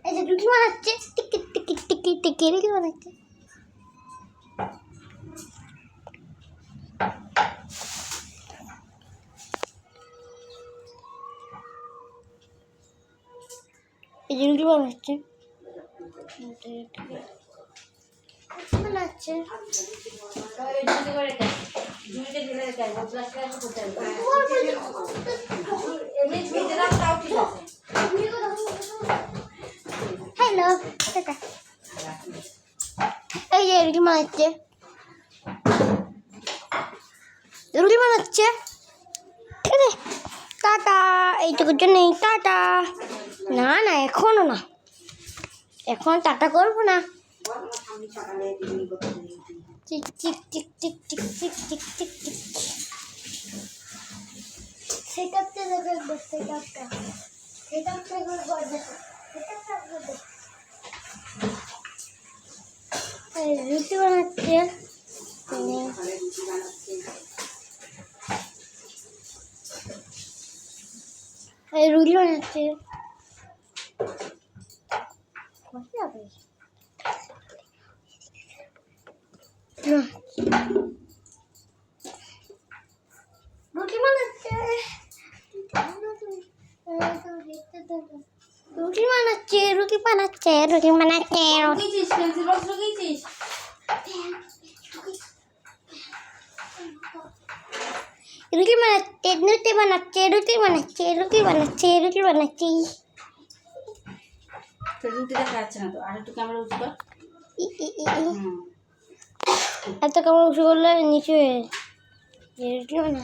এই যে রুটি বানাচ্ছে, টিকি টিকি টিকি টিকি রুটি বানাচ্ছে। এই যে রুটি বানাচ্ছে, বানাচ্ছে। হ্যালো, এই যে রুটি বানাচ্ছে, রুটি বানাচ্ছে। ঠিক আছে, টাটা। এইটুকুর জন্যই টাটা। না না, এখনো না, এখন টাটা করবো না। Tick tick tick tick tick tick tick tick tick. সেটআপটা দেখো, সেটআপটা করবো, সেটআপটা করবো। রুটি বানাচ্ছে, রুটি বানাচ্ছে। রুটি বানাচ্ছে, রুটি বানাচ্ছে, রুটি বানাচ্ছে, রুটি বানাচ্ছে। রুটি বানাচ্ছে, রুটি বানাচ্ছে, রুটি বানাচ্ছে, রুটি বানাচ্ছে, রুটি বানাচ্ছি। রুটি দেখা যাচ্ছে না তো, আর একটু ক্যামেরা উঁচু কর। এত ক্যামেরা উঁচু করলে নিচে রুটি বানা।